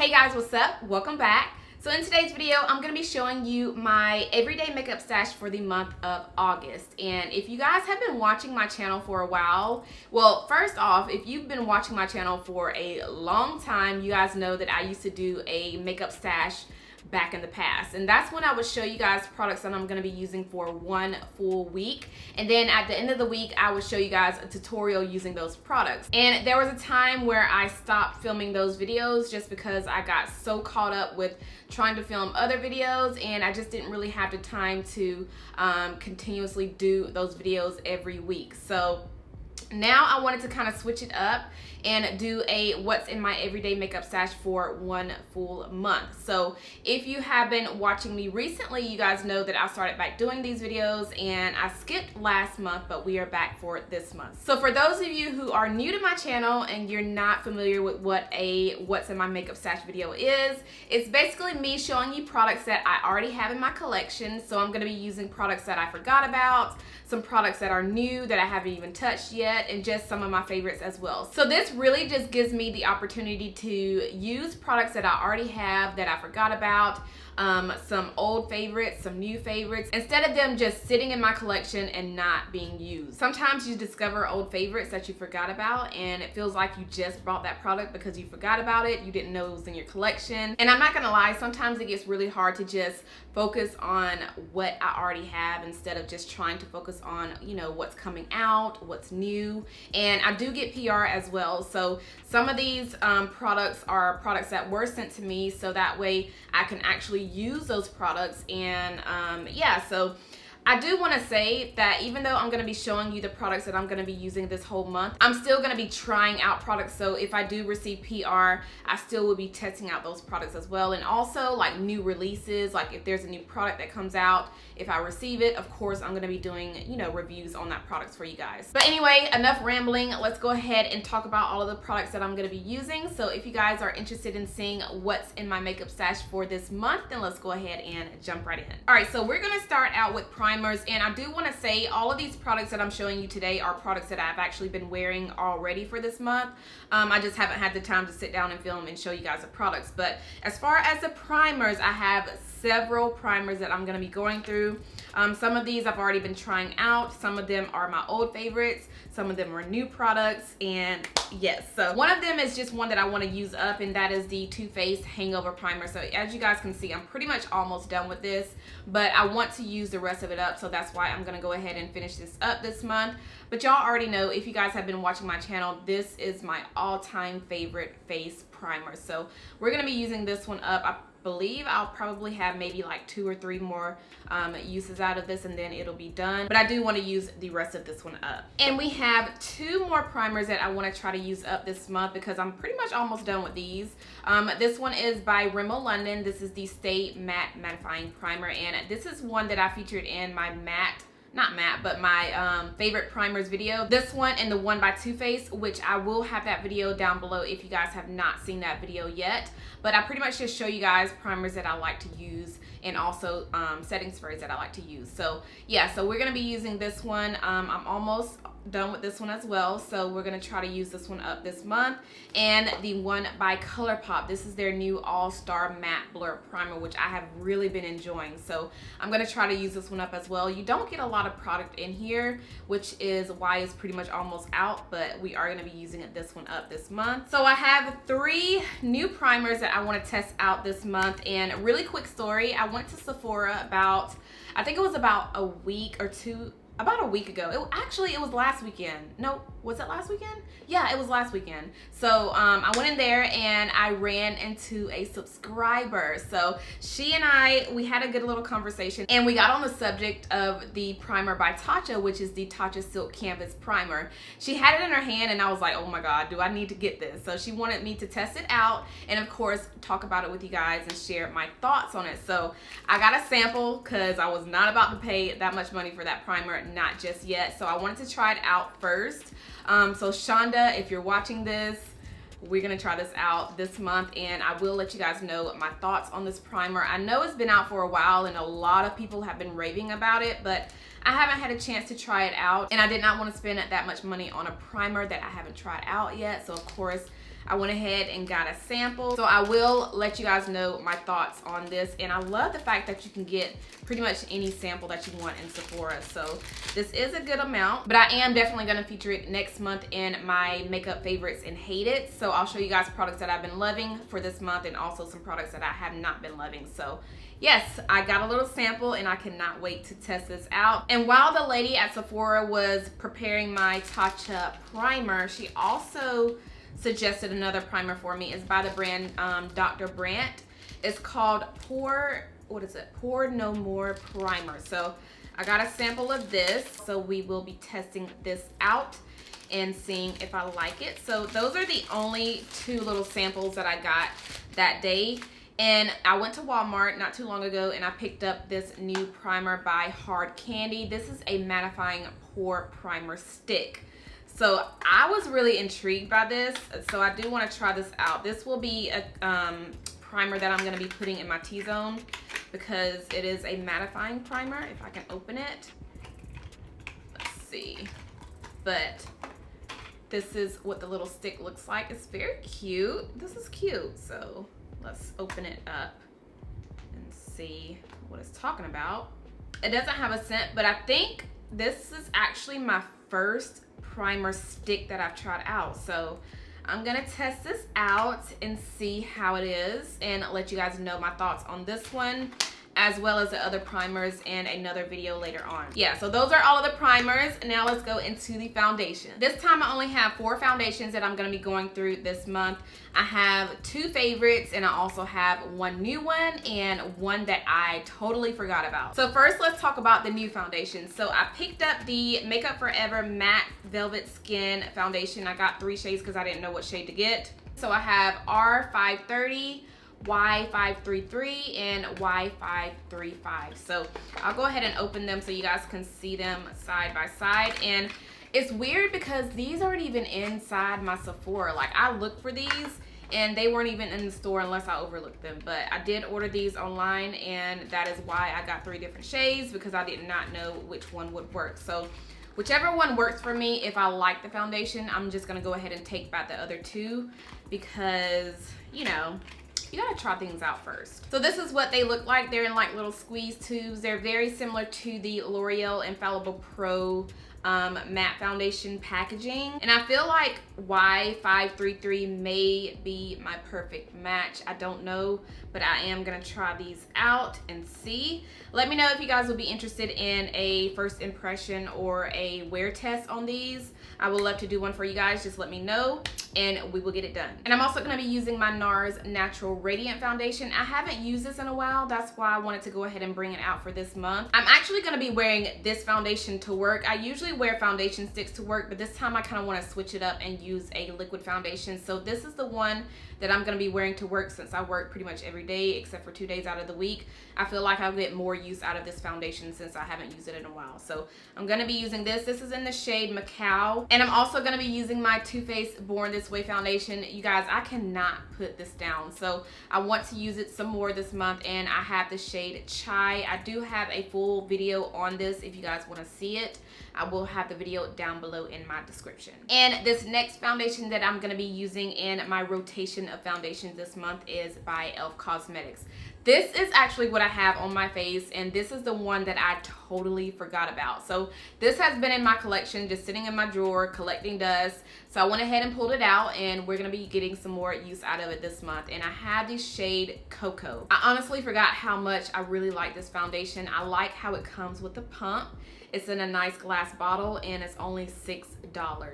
Hey guys, what's up? Welcome back. So in today's video, I'm going to be showing you my everyday makeup stash for the month of August. And if you guys have been watching my channel for a while, well, first off, if you've been watching my channel for a long time, you guys know that I used to do a makeup stash back in the past, and that's when I would show you guys products that I'm going to be using for one full week, and then at the end of the week I would show you guys a tutorial using those products. And there was a time where I stopped filming those videos just because I got so caught up with trying to film other videos, and I just didn't really have the time to continuously do those videos every week. So now I wanted to kind of switch it up and do a what's in my everyday makeup stash for one full month. So if you have been watching me recently, you guys know that I started back doing these videos, and I skipped last month, but we are back for this month. So for those of you who are new to my channel and you're not familiar with what a what's in my makeup stash video is, it's basically me showing you products that I already have in my collection. So I'm going to be using products that I forgot about, some products that are new that I haven't even touched yet, and just some of my favorites as well. So this really just gives me the opportunity to use products that I already have that I forgot about, some old favorites, some new favorites, instead of them just sitting in my collection and not being used. Sometimes you discover old favorites that you forgot about, and it feels like you just bought that product because you forgot about it, you didn't know it was in your collection. And I'm not gonna lie, sometimes it gets really hard to just focus on what I already have instead of just trying to focus on, you know, what's coming out, what's new. And I do get PR as well, so some of these products are products that were sent to me, so that way I can actually use those products. And yeah, so I do want to say that even though I'm going to be showing you the products that I'm going to be using this whole month, I'm still going to be trying out products. So if I do receive PR, I still will be testing out those products as well. And also like new releases, like if there's a new product that comes out, if I receive it, of course I'm going to be doing, you know, reviews on that product for you guys. But anyway, enough rambling. Let's go ahead and talk about all of the products that I'm going to be using. So if you guys are interested in seeing what's in my makeup stash for this month, then let's go ahead and jump right in. All right, so we're going to start out with primers. And I do want to say all of these products that I'm showing you today are products that I've actually been wearing already for this month. I just haven't had the time to sit down and film and show you guys the products. But as far as the primers, I have several primers that I'm going to be going through. Some of these I've already been trying out. Some of them are my old favorites. Some of them are new products. And yes, so one of them is just one that I want to use up, and that is the Too Faced Hangover Primer. So as you guys can see, I'm pretty much almost done with this, but I want to use the rest of it up. So that's why I'm going to go ahead and finish this up this month. But y'all already know, if you guys have been watching my channel, this is my all-time favorite face primer. So we're going to be using this one up. I believe I'll probably have maybe like 2 or 3 more uses out of this, and then it'll be done. But I do want to use the rest of this one up. And we have 2 more primers that I want to try to use up this month because I'm pretty much almost done with these. This one is by Rimmel London. This is the Stay Matte Mattifying Primer, and this is one that I featured in my my favorite primers video. This one and the one by Too Faced, which I will have that video down below if you guys have not seen that video yet. But I pretty much just show you guys primers that I like to use, and also setting sprays that I like to use. So yeah, so we're going to be using this one. I'm almost done with this one as well, so we're going to try to use this one up this month. And the one by Colourpop, this is their new All-Star Matte Blur Primer, which I have really been enjoying, so I'm going to try to use this one up as well. You don't get a lot of product in here, which is why it's pretty much almost out, but we are going to be using this one up this month. So I have 3 new primers that I want to test out this month. And really quick story, I went to Sephora about, I think it was about a week or 2, about a week ago. It was last weekend. No, was it last weekend? Yeah, it was last weekend. So I went in there and I ran into a subscriber. So she and we had a good little conversation, and we got on the subject of the primer by Tatcha, which is the Tatcha Silk Canvas Primer. She had it in her hand, and I was like, oh my God, do I need to get this? So she wanted me to test it out and of course talk about it with you guys and share my thoughts on it. So I got a sample because I was not about to pay that much money for that primer, not just yet. So I wanted to try it out first. So Shonda, if you're watching this, we're gonna try this out this month, and I will let you guys know my thoughts on this primer. I know it's been out for a while and a lot of people have been raving about it, but I haven't had a chance to try it out, and I did not want to spend that much money on a primer that I haven't tried out yet. So of course I went ahead and got a sample. So I will let you guys know my thoughts on this. And I love the fact that you can get pretty much any sample that you want in Sephora. So this is a good amount, but I am definitely gonna feature it next month in my makeup favorites and hate it. So I'll show you guys products that I've been loving for this month and also some products that I have not been loving. So yes, I got a little sample and I cannot wait to test this out. And while the lady at Sephora was preparing my Tatcha primer, she also suggested another primer for me. It's by the brand Dr. Brandt. It's called Pour No More Primer. So I got a sample of this. So we will be testing this out and seeing if I like it. So those are the only two little samples that I got that day. And I went to Walmart not too long ago and I picked up this new primer by Hard Candy. This is a mattifying pore primer stick. So I was really intrigued by this. So I do want to try this out. This will be a primer that I'm going to be putting in my T-zone because it is a mattifying primer. If I can open it. Let's see. But this is what the little stick looks like. It's very cute. This is cute. So let's open it up and see what it's talking about. It doesn't have a scent, but I think this is actually my first primer stick that I've tried out. So I'm gonna test this out and see how it is and let you guys know my thoughts on this one as well as the other primers in another video later on. Yeah, so those are all of the primers. Now let's go into the foundation. This time I only have 4 foundations that I'm gonna be going through this month. I have 2 favorites and I also have 1 new one and 1 that I totally forgot about. So first let's talk about the new foundation. So I picked up the Makeup Forever Matte Velvet Skin Foundation. I got 3 shades because I didn't know what shade to get. So I have R530, Y533 and Y535. So I'll go ahead and open them so you guys can see them side by side. And it's weird because these aren't even inside my Sephora. Like I looked for these and they weren't even in the store unless I overlooked them. But I did order these online and that is why I got 3 different shades because I did not know which one would work. So whichever one works for me, if I like the foundation, I'm just gonna go ahead and take back the other 2 because, you know, you gotta try things out first. So this is what they look like. They're in like little squeeze tubes. They're very similar to the Loreal Infallible Pro matte foundation packaging. And I feel like Y533 may be my perfect match. I don't know, but I am gonna try these out and see. Let me know if you guys will be interested in a first impression or a wear test on these. I would love to do one for you guys. Just let me know and we will get it done. And I'm also gonna be using my NARS Natural Radiant Foundation. I haven't used this in a while. That's why I wanted to go ahead and bring it out for this month. I'm actually gonna be wearing this foundation to work. I usually wear foundation sticks to work, but this time I kind of want to switch it up and use a liquid foundation. So this is the one that I'm going to be wearing to work since I work pretty much every day except for 2 days out of the week. I feel like I'll get more use out of this foundation since I haven't used it in a while. So I'm going to be using this. This is in the shade Macao. And I'm also going to be using my Too Faced Born This Way foundation. You guys, I cannot put this down. So I want to use it some more this month and I have the shade Chai. I do have a full video on this if you guys want to see it. I will have the video down below in my description. And this next foundation that I'm going to be using in my rotation of foundations this month is by e.l.f. Cosmetics. This is actually what I have on my face, and this is the one that I totally forgot about. So this has been in my collection, just sitting in my drawer, collecting dust. So I went ahead and pulled it out, and we're gonna be getting some more use out of it this month. And I have the shade Cocoa. I honestly forgot how much I really like this foundation. I like how it comes with the pump. It's in a nice glass bottle, and it's only $6.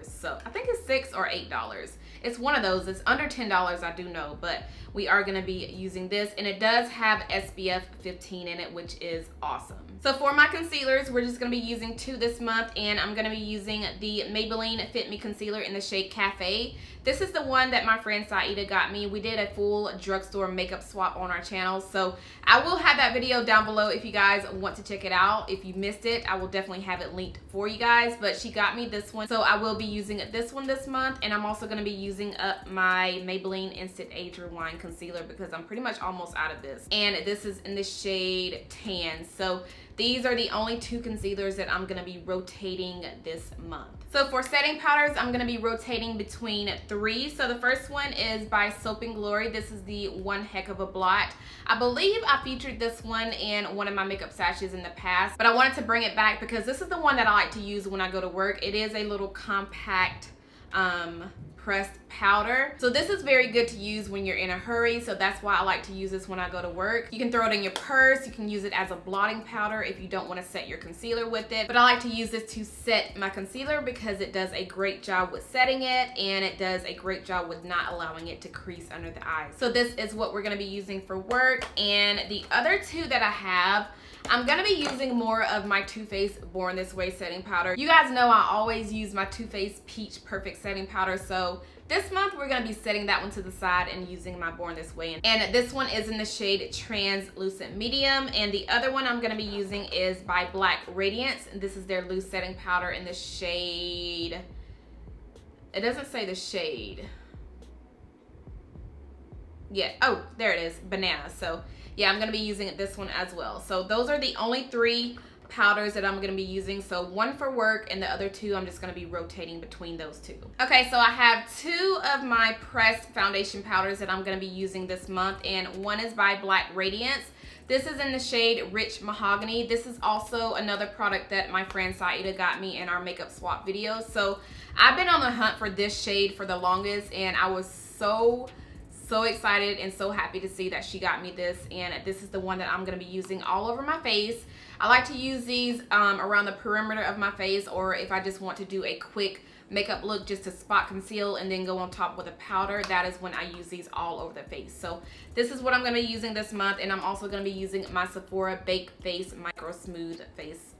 So I think it's $6 or $8. It's one of those. It's under $10, I do know, but we are going to be using this, and it does have SPF 15 in it, which is awesome. So for my concealers, we're just going to be using 2 this month, and I'm going to be using the Maybelline Fit Me Concealer in the shade Cafe. This is the one that my friend Saida got me. We did a full drugstore makeup swap on our channel, so I will have that video down below if you guys want to check it out. If you missed it, I will definitely have it linked for you guys, but she got me this one, so I will be using this one this month, and I'm also going to be using up my Maybelline Instant Age Rewind Concealer because I'm pretty much almost out of this. And this is in the shade Tan. So these are the only 2 concealers that I'm going to be rotating this month. So for setting powders, I'm going to be rotating between 3. So the first one is by Soap & Glory. This is the One Heck of a Blot. I believe I featured this one in one of my makeup stashes in the past, but I wanted to bring it back because this is the one that I like to use when I go to work. It is a little compact pressed powder. So this is very good to use when you're in a hurry. So that's why I like to use this when I go to work. You can throw it in your purse. You can use it as a blotting powder if you don't want to set your concealer with it. But I like to use this to set my concealer because it does a great job with setting it, and it does a great job with not allowing it to crease under the eyes. So this is what we're going to be using for work. And the other 2 that I have, I'm going to be using more of my Too Faced Born This Way setting powder. You guys know I always use my Too Faced Peach Perfect setting powder. So this month we're going to be setting that one to the side and using my Born This Way. And this one is in the shade Translucent Medium. And the other one I'm going to be using is by Black Radiance. And this is their loose setting powder in the shade, it doesn't say the shade. Yeah, oh, there it is, Banana. So yeah, I'm going to be using this one as well. So those are the only 3 powders that I'm going to be using. So 1 for work, and the other 2 I'm just going to be rotating between those 2. Okay, so I have 2 of my pressed foundation powders that I'm going to be using this month, and one is by Black Radiance. This is in the shade Rich Mahogany. This is also another product that my friend Saida got me in our makeup swap video. So I've been on the hunt for this shade for the longest, and I was so excited and so happy to see that she got me this, and this is the one that I'm going to be using all over my face. I like to use these around the perimeter of my face, or if I just want to do a quick makeup look just to spot conceal and then go on top with a powder, that is when I use these all over the face. So this is what I'm going to be using this month, and I'm also going to be using my Sephora Baked Face Micro Smooth Face.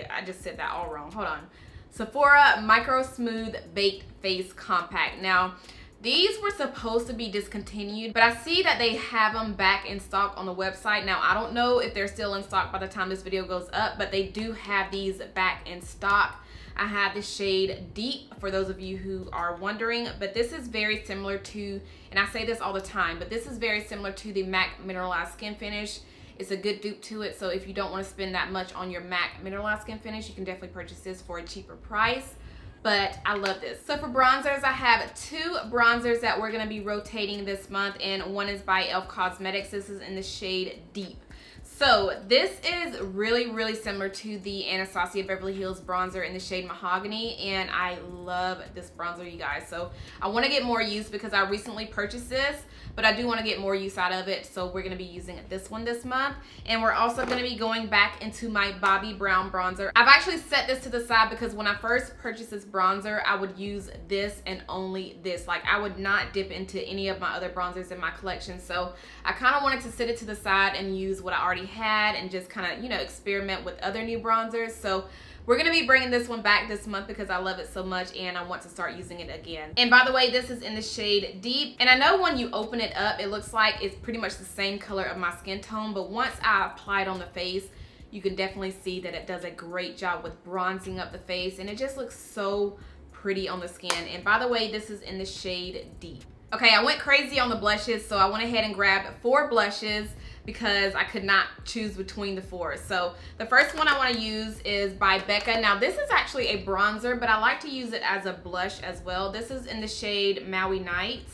I just said that all wrong. Hold on. Sephora Micro Smooth Baked Face Compact. Now, these were supposed to be discontinued, but I see that they have them back in stock on the website. Now, I don't know if they're still in stock by the time this video goes up, but they do have these back in stock. I have the shade Deep, for those of you who are wondering, but this is very similar to, and I say this all the time, but this is very similar to the MAC Mineralized Skin Finish. It's a good dupe to it, so if you don't want to spend that much on your MAC Mineralized Skin Finish, you can definitely purchase this for a cheaper price. But I love this. So for bronzers, I have 2 bronzers that we're going to be rotating this month, and one is by e.l.f. Cosmetics. This is in the shade Deep. So this is really similar to the Anastasia Beverly Hills bronzer in the shade Mahogany, and I love this bronzer, you guys. So I want to get more use because I recently purchased this, but I do want to get more use out of it. So we're going to be using this one this month, and we're also going to be going back into my Bobbi Brown bronzer. I've actually set this to the side because when I first purchased this bronzer, I would use this and only this. Like, I would not dip into any of my other bronzers in my collection. So I kind of wanted to set it to the side and use what I already had and just kind of, you know, experiment with other new bronzers. So we're going to be bringing this one back this month because I love it so much and I want to start using it again. And by the way, this is in the shade Deep. And I know when you open it up, it looks like it's pretty much the same color of my skin tone, but once I apply it on the face, you can definitely see that it does a great job with bronzing up the face, and it just looks so pretty on the skin. And by the way, this is in the shade Deep. Okay, I went crazy on the blushes, so I went ahead and grabbed 4 blushes because I could not choose between the 4. So the first one I want to use is by Becca. Now this is actually a bronzer, but I like to use it as a blush as well. This is in the shade Maui Nights.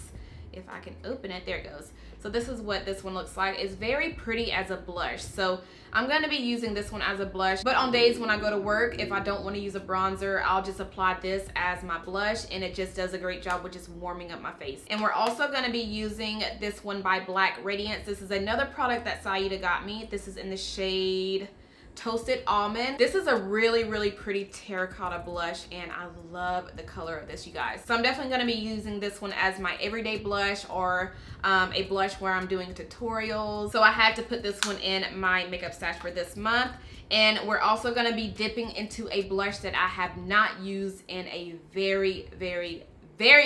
If I can open it, there it goes. So this is what this one looks like. It's very pretty as a blush. So I'm going to be using this one as a blush, but on days when I go to work, if I don't want to use a bronzer, I'll just apply this as my blush, and it just does a great job with just warming up my face. And we're also going to be using this one by Black Radiance. This is another product that Saida got me. This is in the shade Toasted Almond. This is a really pretty terracotta blush, and I love the color of this, you guys. So I'm definitely going to be using this one as my everyday blush, or a blush where I'm doing tutorials. So I had to put this one in my makeup stash for this month. And we're also going to be dipping into a blush that I have not used in a very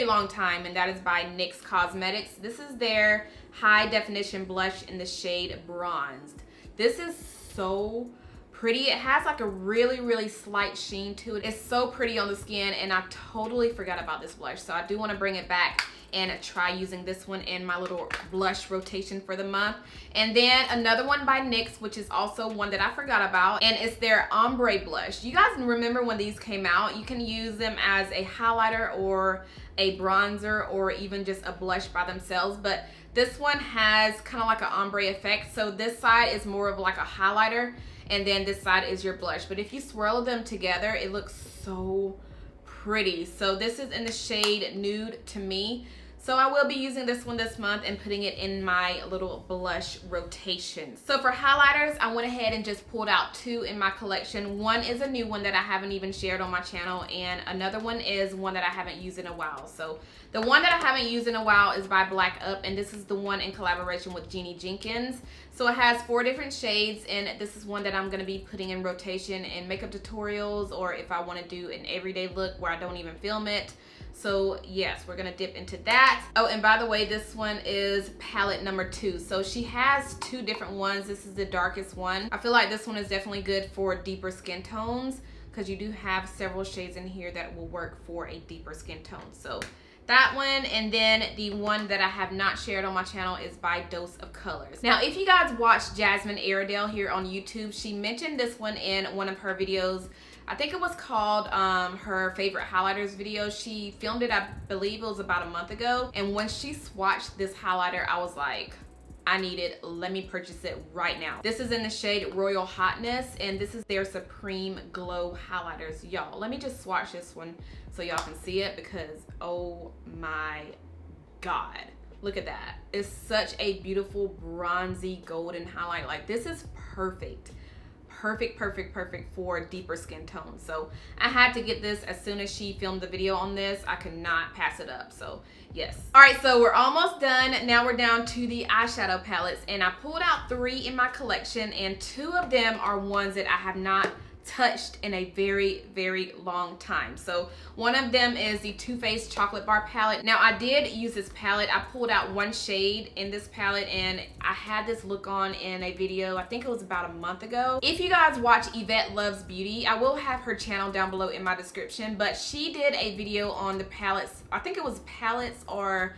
long time, and that is by NYX Cosmetics. This is their high definition blush in the shade Bronzed. This is so pretty. It has like a really slight sheen to it. It's so pretty on the skin, and I totally forgot about this blush, so I do want to bring it back and try using this one in my little blush rotation for the month. And then another one by NYX, which is also one that I forgot about, and it's their ombre blush. You guys remember when these came out? You can use them as a highlighter or a bronzer or even just a blush by themselves, but this one has kind of like an ombre effect. So this side is more of like a highlighter, and then this side is your blush. But if you swirl them together, it looks so pretty. So this is in the shade Nude to Me. So I will be using this one this month and putting it in my little blush rotation. So for highlighters, I went ahead and just pulled out two in my collection. One is a new one that I haven't even shared on my channel, and another one is one that I haven't used in a while. So the one that I haven't used in a while is by Black Up, and this is the one in collaboration with Jeannie Jenkins. So it has 4 different shades, and this is one that I'm going to be putting in rotation in makeup tutorials, or if I want to do an everyday look where I don't even film it. So yes, we're gonna dip into that. Oh, and by the way, this one is palette number 2. So she has 2 different ones. This is the darkest one. I feel like this one is definitely good for deeper skin tones, because you do have several shades in here that will work for a deeper skin tone. So that one, and then the one that I have not shared on my channel is by Dose of Colors. Now, if you guys watch Jasmine Airdelle here on YouTube, she mentioned this one in one of her videos. I think it was called her favorite highlighters video. She filmed it, I believe it was about a month ago. And when she swatched this highlighter, I was like, I need it. Let me purchase it right now. This is in the shade Royal Hotness, and this is their Supreme Glow highlighters. Y'all, let me just swatch this one so y'all can see it, because oh my God. Look at that. It's such a beautiful bronzy golden highlight. Like, this is perfect. Perfect for deeper skin tones. So I had to get this as soon as she filmed the video on this. I could not pass it up. So yes. All right, so we're almost done. Now we're down to the eyeshadow palettes, and I pulled out 3 in my collection, and 2 of them are ones that I have not touched in a very long time. So one of them is the Too Faced Chocolate Bar palette. Now I did use this palette. I pulled out 1 shade in this palette, and I had this look on in a video, I think it was about a month ago. If you guys watch YvetteLuvsBeauty, I will have her channel down below in my description, but she did a video on the palettes. I think it was palettes or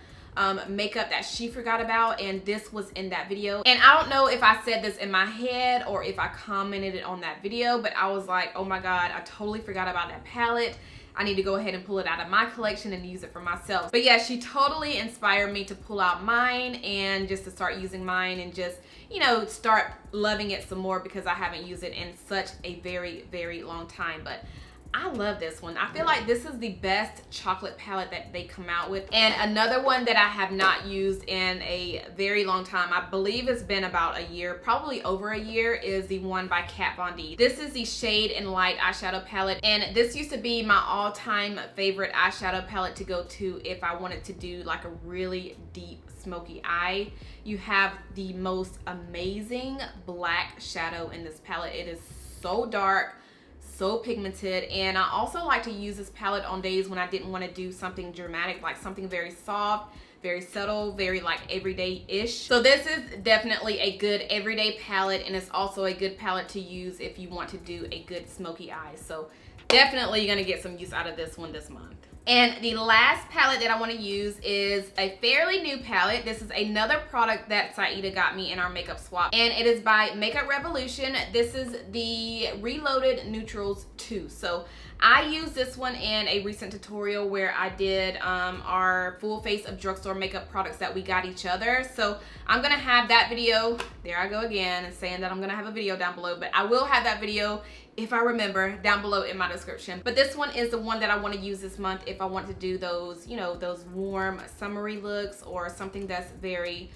makeup that she forgot about, and this was in that video. And I don't know if I said this in my head or if I commented it on that video, but I was like, oh my God, I totally forgot about that palette. I need to go ahead and pull it out of my collection and use it for myself. But yeah, she totally inspired me to pull out mine and just to start using mine and just, you know, start loving it some more, because I haven't used it in such a very long time. But I love this one. I feel like this is the best chocolate palette that they come out with. And another one that I have not used in a very long time, I believe it's been about a year, probably over a year, is the one by Kat Von D. This is the Shade and Light eyeshadow palette, and this used to be my all-time favorite eyeshadow palette to go to if I wanted to do like a really deep smoky eye. You have the most amazing black shadow in this palette. It is so dark, so pigmented, and I also like to use this palette on days when I didn't want to do something dramatic, like something very soft, very subtle, very like everyday-ish. So this is definitely a good everyday palette, and it's also a good palette to use if you want to do a good smoky eye. So definitely you're gonna get some use out of this one this month. And the last palette that I want to use is a fairly new palette. This is another product that Saida got me in our makeup swap, and it is by Makeup Revolution. This is the Reloaded Neutrals 2. So I used this one in a recent tutorial where I did our full face of drugstore makeup products that we got each other. So I'm gonna have that video, there I go again and saying that I'm gonna have a video down below, but I will have that video, if I remember, down below in my description. But this one is the one that I want to use this month if I want to do those, you know, those warm summery looks, or something that's very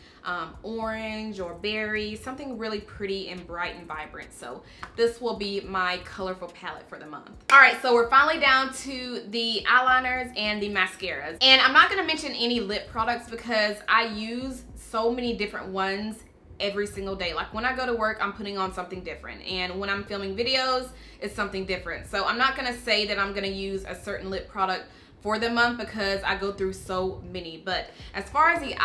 orange or berry, something really pretty and bright and vibrant. So this will be my colorful palette for the month. All right, so we're finally down to the eyeliners and the mascaras. And I'm not gonna mention any lip products because I use so many different ones every single day. Like when I go to work, I'm putting on something different, and when I'm filming videos, it's something different. So I'm not gonna say that I'm gonna use a certain lip product for the month because I go through so many. But as far as the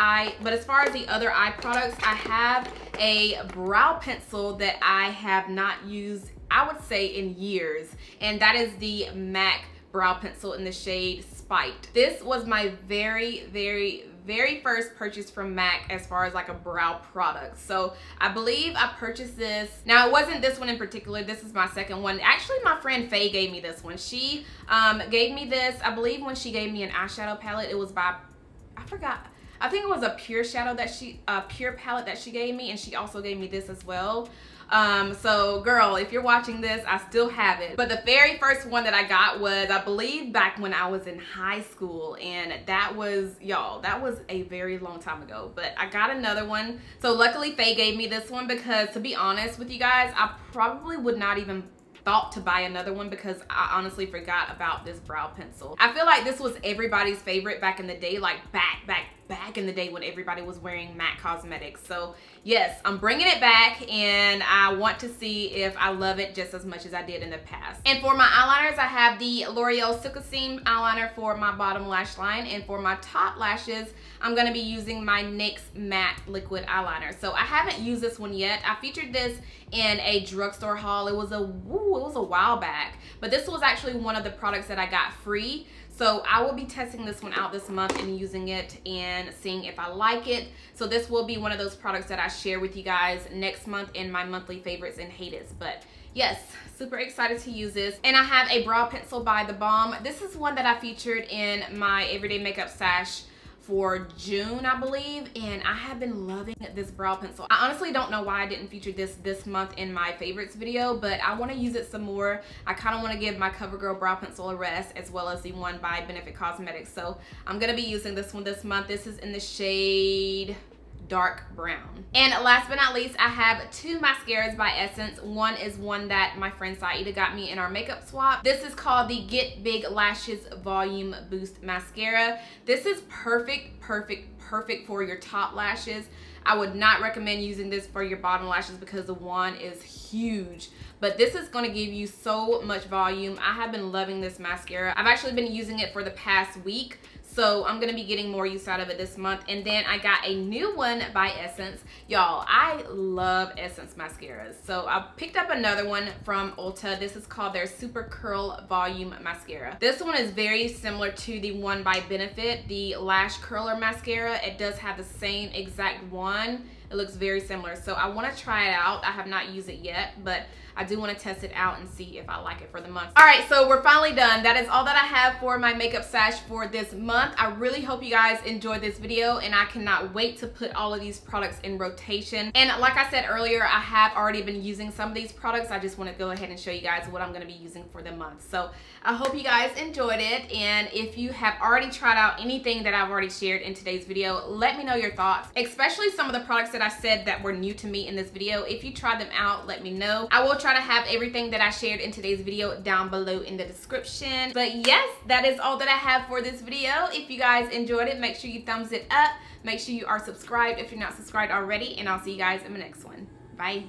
other eye products, I have a brow pencil that I have not used, I would say, in years, and that is the MAC brow pencil in the shade spiked. This was my very first purchase from MAC as far as like a brow product. So I believe I purchased this. Now it wasn't this one in particular. This is my second one. Actually, my friend Faye gave me this one. She gave me this, I believe when she gave me an eyeshadow palette. It was by, I forgot. I think it was a pure shadow that pure palette that she gave me, and she also gave me this as well. So girl, if you're watching this, I still have it. But the very first one that I got was, I believe, back when I was in high school, and that was, y'all, that was a very long time ago. But I got another one. So luckily Faye gave me this one, because to be honest with you guys, I probably would not even thought to buy another one, because I honestly forgot about this brow pencil. I feel like this was everybody's favorite back in the day, like back in the day when everybody was wearing MAC cosmetics. So yes, I'm bringing it back, and I want to see if I love it just as much as I did in the past. And for my eyeliners, I have the Loreal Silk-a-Seam eyeliner for my bottom lash line, and for my top lashes, I'm gonna be using my NYX matte liquid eyeliner. So I haven't used this one yet. I featured this in a drugstore haul. It was a while back, but this was actually one of the products that I got free. So I will be testing this one out this month and using it and seeing if I like it. So this will be one of those products that I share with you guys next month in my monthly favorites and haters. But yes, super excited to use this. And I have a brow pencil by The Balm. This is one that I featured in my everyday makeup stash for June, I believe, and I have been loving this brow pencil. I honestly don't know why I didn't feature this month in my favorites video, but I want to use it some more. I kind of want to give my CoverGirl brow pencil a rest, as well as the one by Benefit Cosmetics. So I'm gonna be using this one this month. This is in the shade dark brown. And last but not least, I have two mascaras by Essence. One is one that my friend Saida got me in our makeup swap. This is called the Get Big Lashes Volume Boost Mascara. This is perfect for your top lashes. I would not recommend using this for your bottom lashes because the wand is huge. But this is going to give you so much volume. I have been loving this mascara. I've actually been using it for the past week. So I'm going to be getting more use out of it this month. And then I got a new one by Essence. Y'all, I love Essence mascaras. So I picked up another one from Ulta. This is called their Super Curl Volume Mascara. This one is very similar to the one by Benefit, the Lash Curler Mascara. It does have the same exact one. It looks very similar. So I want to try it out. I have not used it yet, but I do want to test it out and see if I like it for the month. All right, so we're finally done. That is all that I have for my makeup stash for this month. I really hope you guys enjoyed this video, and I cannot wait to put all of these products in rotation. And like I said earlier, I have already been using some of these products. I just want to go ahead and show you guys what I'm going to be using for the month. So I hope you guys enjoyed it, and if you have already tried out anything that I've already shared in today's video, let me know your thoughts, especially some of the products that I said that were new to me in this video. If you tried them out, let me know. I will try to have everything that I shared in today's video down below in the description. But yes, that is all that I have for this video. If you guys enjoyed it, make sure you thumbs it up. Make sure you are subscribed if you're not subscribed already, and I'll see you guys in the next one. Bye.